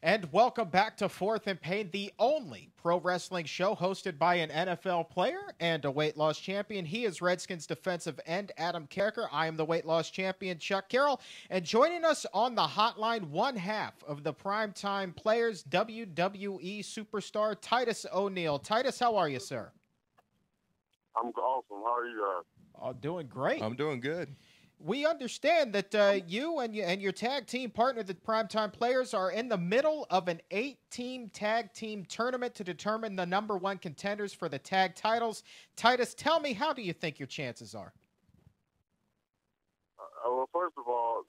And welcome back to Fourth and Pain, the only pro wrestling show hosted by an NFL player and a weight loss champion. He is Redskins defensive end Adam Carriker. I am the weight loss champion, Chuck Carroll. And joining us on the hotline, one half of the primetime players, WWE Superstar Titus O'Neil. Titus, how are you, sir? I'm awesome. How are you guys? Oh, doing great. I'm doing good. We understand that you and your tag team partner, the Primetime Players, are in the middle of an 8-team tag team tournament to determine the #1 contenders for the tag titles. Titus, tell me, how do you think your chances are? Well, first of all,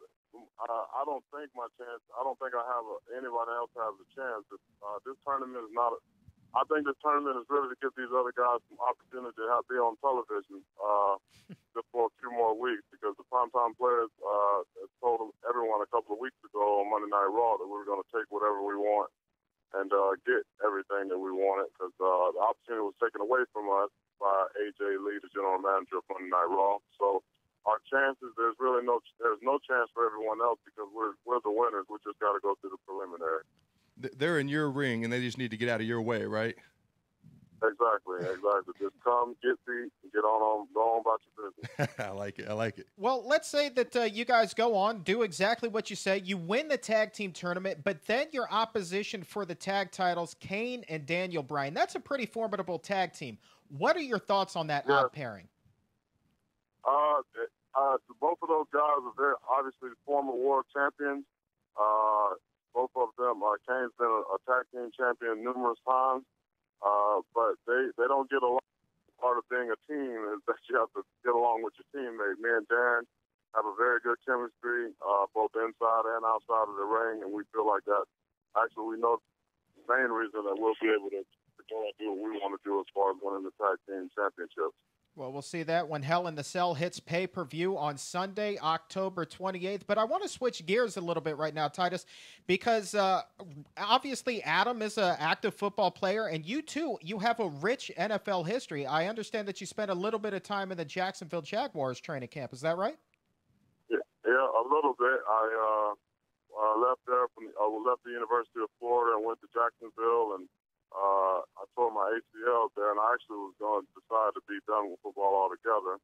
I don't think my chance. I don't think I have anybody else has a chance. This tournament is not. I think this tournament is really to give these other guys some opportunity to be on television just for a few more weeks, because the Primetime Players told everyone a couple of weeks ago on Monday Night Raw that we were going to take whatever we want and get everything that we wanted, because the opportunity was taken away from us by AJ Lee, the general manager of Monday Night Raw. So our chances, there's no chance for everyone else, because we're the winners. We just got to go through the preliminary. They're in your ring, and they just need to get out of your way, right? Exactly. Just come, get beat, and go on about your business. I like it. Well, let's say that you guys go on, do exactly what you say. You win the tag team tournament, but then your opposition for the tag titles, Kane and Daniel Bryan. That's a pretty formidable tag team. What are your thoughts on that odd pairing? Both of those guys are very obviously former world champions. Both of them, Kane's been a tag team champion numerous times, but they don't get along. Part of being a team is that you have to get along with your teammate. Me and Darren have a very good chemistry, both inside and outside of the ring, and we feel like that. Actually, we know the main reason that we'll be able to go and do what we want to do as far as winning the tag team championships. Well, we'll see that when Hell in the Cell hits pay-per-view on Sunday, October 28th. But I want to switch gears a little bit right now, Titus, because obviously Adam is an active football player, and you, too, you have a rich NFL history. I understand that you spent a little bit of time in the Jacksonville Jaguars training camp. Is that right? Yeah, a little bit. I left there. I left the University of Florida and went to Jacksonville, and I tore my ACL there, and I actually was going to decide to be done with football altogether,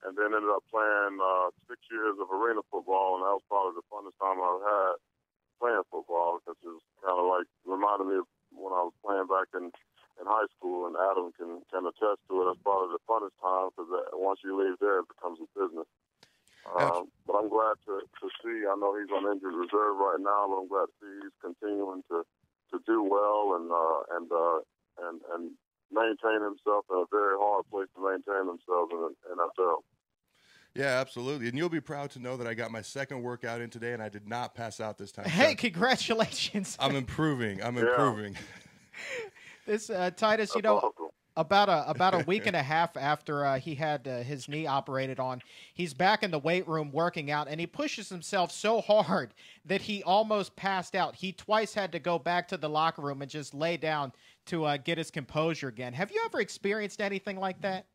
and then ended up playing 6 years of arena football, and that was probably the funnest time I've had playing football, because it was kind of like reminded me of when I was playing back in high school, and Adam can attest to it. That's probably the funnest time, because once you leave there, it becomes a business. But I'm glad to see. I know he's on injured reserve right now, but I'm glad to see he's continuing to do well and maintain himself in a very hard place to maintain themselves in the NFL. Yeah, absolutely. And you'll be proud to know that I got my second workout in today, and I did not pass out this time. Hey, congratulations. I'm improving. Improving. This, Titus, you know, awesome. About a week and a half after he had his knee operated on, he's back in the weight room working out, and he pushes himself so hard that he almost passed out. He twice had to go back to the locker room and just lay down to get his composure again. Have you ever experienced anything like that?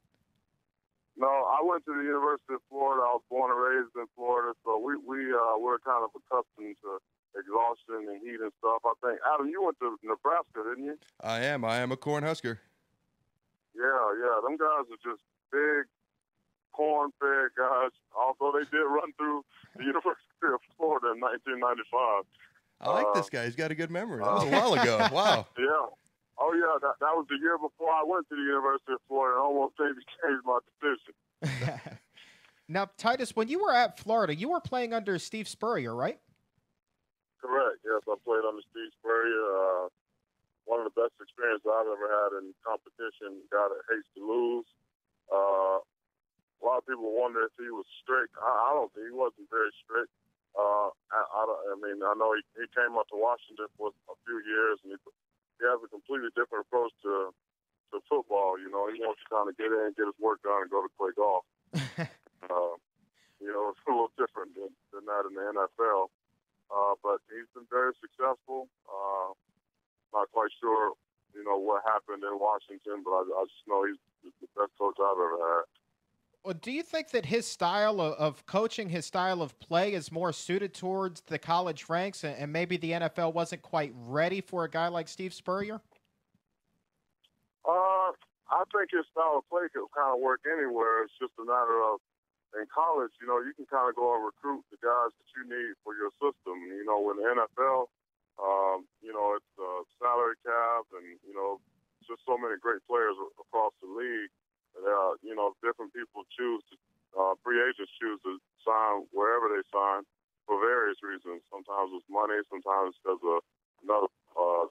No, I went to the University of Florida. I was born and raised in Florida, so we're kind of accustomed to exhaustion and heat and stuff. I think, Adam, you went to Nebraska, didn't you? I am a Cornhusker. Yeah. Them guys are just big, corn-fed guys, although they did run through the University of Florida in 1995. I like this guy. He's got a good memory. That was a while ago. Wow. Yeah. Oh, yeah, that was the year before I went to the University of Florida, and almost changed my decision. Now, Titus, when you were at Florida, you were playing under Steve Spurrier, right? Correct. Yes, I played under Steve Spurrier. One of the best experiences I've ever had in competition. Guy that hates to lose. A lot of people wonder if he was strict. I don't think he wasn't very strict. I know he came up to Washington for a few years, and he has a completely different approach to football. You know, he wants to kind of get in, get his work done, and go to play golf. It's a little different than that in the NFL. But he's been very successful. Not quite sure, what happened in Washington, but I just know he's the best coach I've ever had. Well, do you think that his style of coaching, his style of play is more suited towards the college ranks and maybe the NFL wasn't quite ready for a guy like Steve Spurrier? I think his style of play can kind of work anywhere. It's just a matter of, in college, you know, you can kind of go and recruit the guys that you need for your system. You know, in the NFL, you know, it's salary cap and, you know, just so many great players across the league. You know, different people choose to, free agents choose to sign wherever they sign for various reasons. Sometimes it's money, sometimes because of another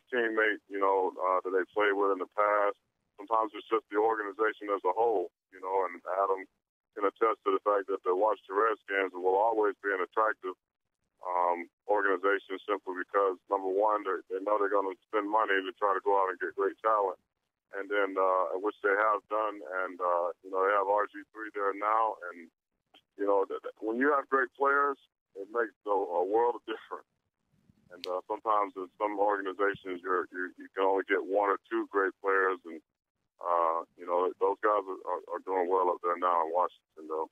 teammate, you know, that they played with in the past. Sometimes it's just the organization as a whole, you know, and Adam can attest to the fact that the Washington Redskins will always be an attractive organization simply because, number one, they know they're going to spend money to try to go out and get great talent, and then which they have done, and, you know, they have RG3 there now, and, you know, when you have great players, it makes a world of difference. And sometimes in some organizations, you can only get one or two great players, and you know, those guys are doing well up there now in Washington, though.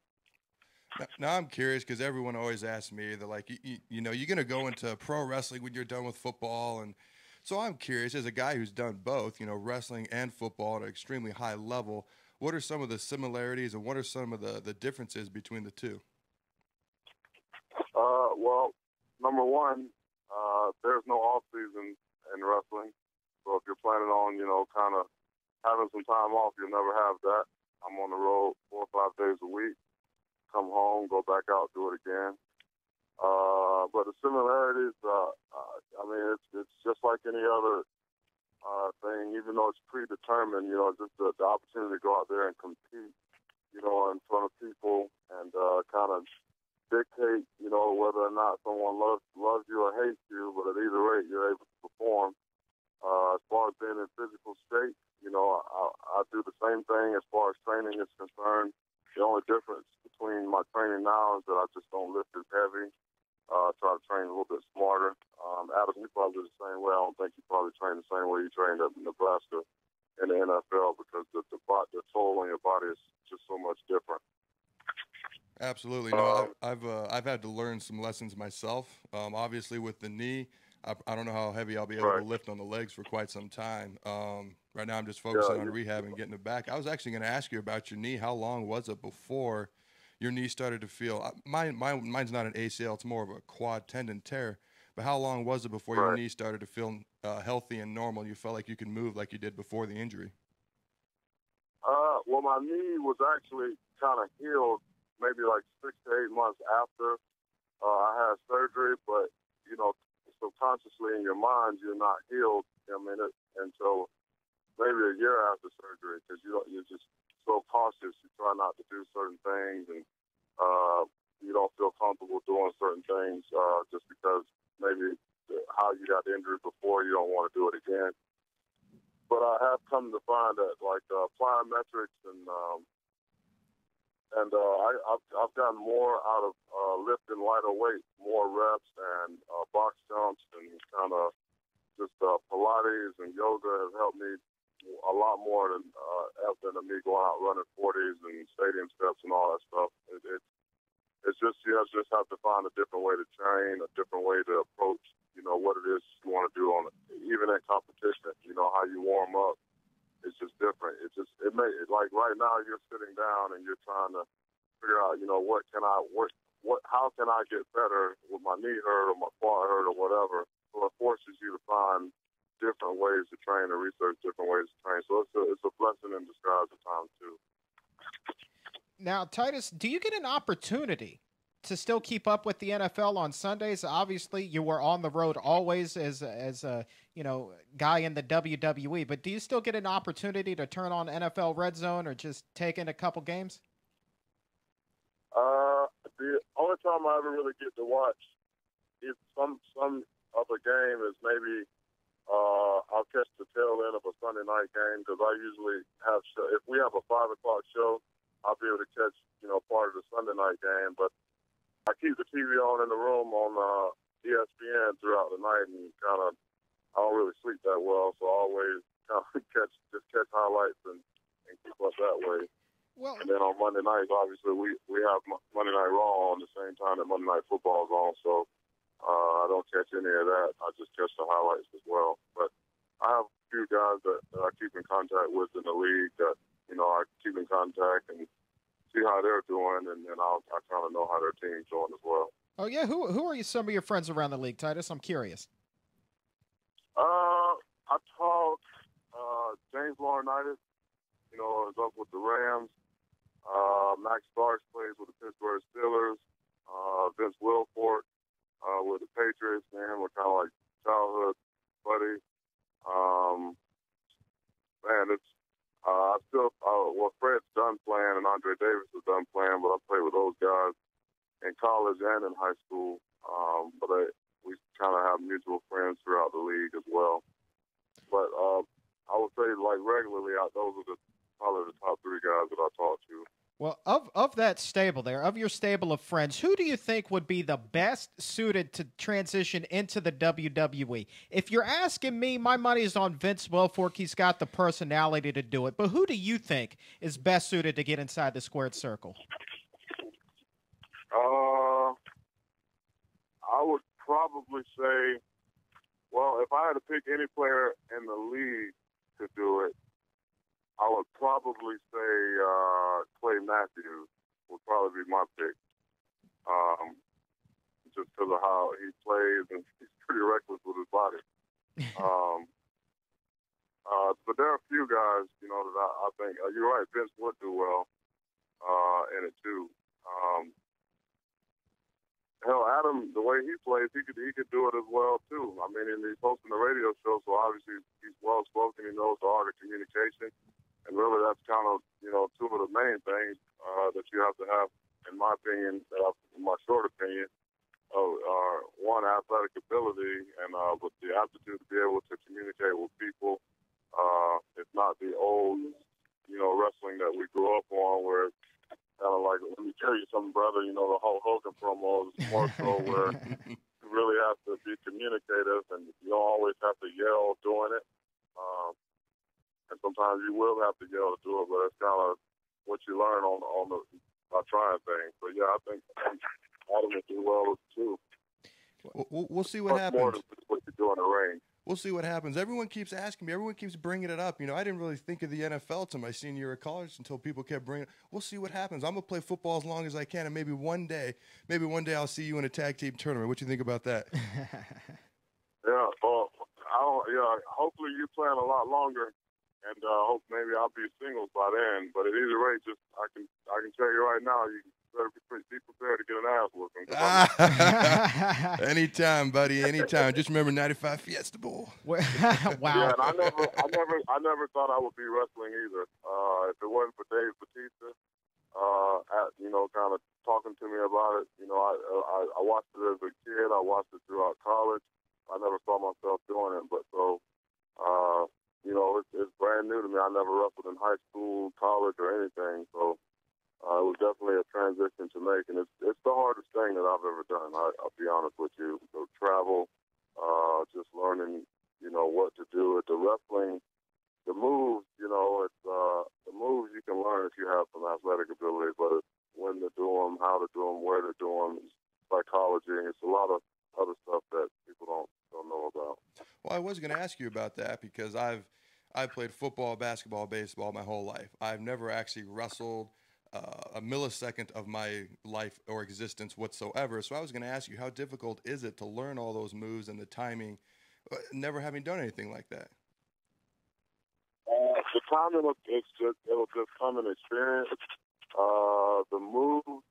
Now I'm curious because everyone always asks me, they're like, you know, you're going to go into pro wrestling when you're done with football. And so I'm curious, as a guy who's done both, you know, wrestling and football at an extremely high level, what are some of the similarities and what are some of the differences between the two? Well, number one, there's no off season in wrestling. So if you're planning on, you know, kind of having some time off, you'll never have that. I'm on the road 4 or 5 days a week. Come home, go back out, do it again. But the similarities, I mean, it's just like any other thing, even though it's predetermined, you know, just the opportunity to go out there and compete, you know, in front of people and kind of dictate, you know, whether or not someone loves you or hates you, but at either rate, you're able to perform. As far as being in physical shape, you know, I do the same thing as far as training is concerned. The only difference between my training now is that I just don't lift as heavy. Try to train a little bit smarter. Adam, you probably the same way. I don't think you probably train the same way you trained up in Nebraska in the NFL because the toll on your body is just so much different. Absolutely. No, I've had to learn some lessons myself. Obviously, with the knee, I don't know how heavy I'll be able to lift on the legs for quite some time. Right now, I'm just focusing on rehab and getting it back. I was actually going to ask you about your knee. How long was it before your knee started to feel? Mine's not an ACL; it's more of a quad tendon tear. But how long was it before your knee started to feel healthy and normal? You felt like you could move like you did before the injury. Well, my knee was actually kind of healed maybe like 6 to 8 months after I had surgery, but you know, subconsciously in your mind, you're not healed. I mean, until maybe a year after surgery, because you're just so cautious. You try not to do certain things, and you don't feel comfortable doing certain things just because maybe how you got injured before, you don't want to do it again. But I have come to find that, like plyometrics and I've gotten more out of lifting lighter weight, more reps and box jumps and kind of just Pilates and yoga has helped me a lot more than me going out running 40s and stadium steps and all that stuff. It's just you just have to find a different way to train, a different way to approach, you know, what it is you want to do even in competition. You know, how you warm up. It's just different. Like right now you're sitting down and you're trying to figure out, you know, how can I get better with my knee hurt or my quad hurt or whatever. So it forces you to find different ways to train and research different ways to train. So it's a blessing in disguise at times too. Now, Titus, do you get an opportunity to still keep up with the NFL on Sundays? Obviously, you were on the road always as a guy in the WWE, but do you still get an opportunity to turn on NFL Red Zone or just take in a couple games? The only time I ever really get to watch is some other game is maybe I'll catch the tail end of a Sunday night game because I usually have if we have a 5 o'clock show, I'll be able to catch part of the Sunday night game, but I keep the TV on in the room on ESPN throughout the night, and I don't really sleep that well, so I always kind of catch highlights and keep up that way. Well, and then on Monday nights, obviously, we have Monday Night Raw on the same time that Monday Night Football is on, so I don't catch any of that. I just catch the highlights as well. But I have a few guys that I keep in contact with in the league that, I keep in contact and see how they're doing, and then I kind of know how their team's doing as well. Oh, yeah? Who are some of your friends around the league, Titus? I'm curious. I talked James Laurinaitis, is up with the Rams. Max Starks plays with the Pittsburgh Steelers. Vince Wilfork with the Patriots. Man, we're kind of like childhood buddy. Fred's done playing and Andre Davis is done playing, but I played with those guys in college and in high school. We kind of have mutual friends throughout the league as well. But I would say, like, regularly, those are probably the top three guys that I talk to. Well, of that stable there, of your stable of friends, who do you think would be the best suited to transition into the WWE? If you're asking me, my money is on Vince Wilfork. He's got the personality to do it. But who do you think is best suited to get inside the squared circle? I would probably say, well, if I had to pick any player in the league to do it, I would probably say Clay Matthews would probably be my pick. Just because of how he plays, and he's pretty reckless with his body. But there are a few guys, that I think, you're right, Vince would do well in it too. Hell, Adam, the way he plays, he could do it as well too. I mean, and he's hosting a radio show, so obviously he's well spoken. He knows the art of communication, and really that's kind of two of the main things that you have to have, in my opinion, in my short opinion, are one, athletic ability, and with the aptitude to be able to communicate with people. It's not the old wrestling that we grew up on, where kind of like, let me tell you something, brother, the Hulk Hogan promos, more so where you really have to be communicative, and you don't always have to yell doing it. And sometimes you will have to yell to do it, but it's kind of what you learn by trying things. But yeah, I think Adam will do well too. We'll see what happens. More than what you do in the ring. We'll see what happens. Everyone keeps asking me. Everyone keeps bringing it up. I didn't really think of the NFL till my senior year of college until people kept bringing it. We'll see what happens. I'm going to play football as long as I can, and maybe one day I'll see you in a tag team tournament. What do you think about that? Yeah, well, hopefully you playing a lot longer, and hope maybe I'll be singles by then. But at either rate, I can tell you right now, you better be prepared to get an ass whooping. Anytime, buddy, anytime. Just remember 95 Fiesta Bowl. Wow. Yeah, and I never thought I would be wrestling either. If it wasn't for Dave Bautista, kind of talking to me about it, I watched it as a kid. I watched it throughout college. I never saw myself doing it, but it's brand new to me. I never wrestled in high school, college, or anything, so. It was definitely a transition to make, and it's the hardest thing that I've ever done. I'll be honest with you. So travel, just learning, what to do at the wrestling, the moves. It's the moves you can learn if you have some athletic ability, but it's when to do them, how to do them, where to do them, psychology. It's a lot of other stuff that people don't know about. Well, I was going to ask you about that because I've played football, basketball, baseball my whole life. I've never actually wrestled a millisecond of my life or existence whatsoever. So I was going to ask you, how difficult is it to learn all those moves and the timing, never having done anything like that? The timing, it'll just come in experience. The moves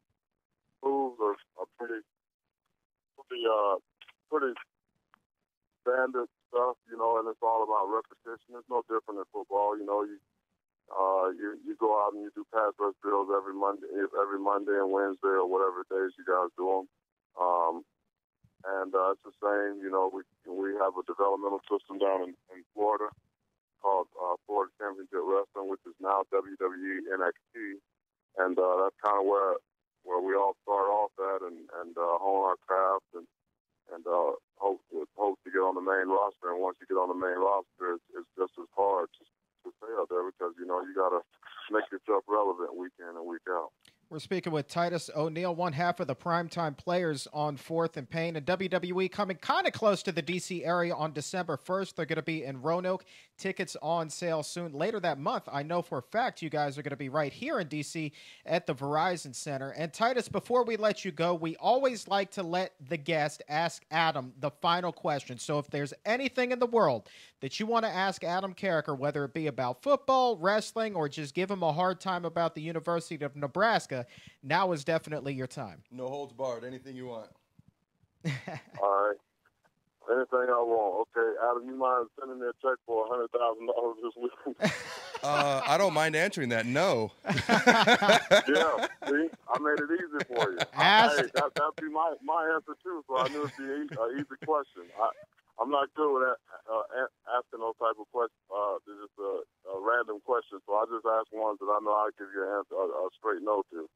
are pretty standard stuff, and it's all about repetition. It's no different in football. You go out and you do pass rush drills every Monday and Wednesday or whatever days you guys do them. It's the same. We have a developmental system down in Florida called Florida Championship Wrestling, which is now WWE NXT, and that's kind of where we all start off at and hone our craft and hope to get on the main roster. And once you get on the main roster, it's just as hard to stay out there because you gotta make yourself relevant week in and week out. We're speaking with Titus O'Neil, one half of the primetime players on Fourth and Pain. And WWE coming kind of close to the D.C. area on December 1st. They're going to be in Roanoke. Tickets on sale soon. Later that month, I know for a fact you guys are going to be right here in D.C. at the Verizon Center. And Titus, before we let you go, we always like to let the guest ask Adam the final question. So if there's anything in the world that you want to ask Adam Carriker, whether it be about football, wrestling, or just give him a hard time about the University of Nebraska, now is definitely your time. No holds barred. Anything you want. All right. Anything I want. Okay, Adam, you mind sending me a check for $100,000 this week? I don't mind answering that. No. Yeah, see, I made it easy for you. Hey, that'd be my answer too. So I knew it'd be an easy question. I'm not good with asking those type of questions. It's just a random question. So I just ask ones that I know I'll give you an answer, a straight no to.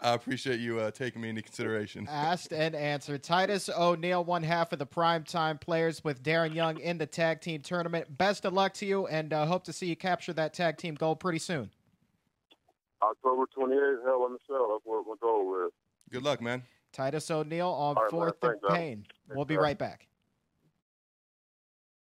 I appreciate you taking me into consideration. Asked and answered. Titus O'Neil, one half of the primetime players with Darren Young in the tag team tournament. Best of luck to you, and hope to see you capture that tag team gold pretty soon. October 28th, Hell in the Cell. That's what my goal is. Good luck, man. Titus O'Neil on All right, Fourth and Pain. We'll be right back.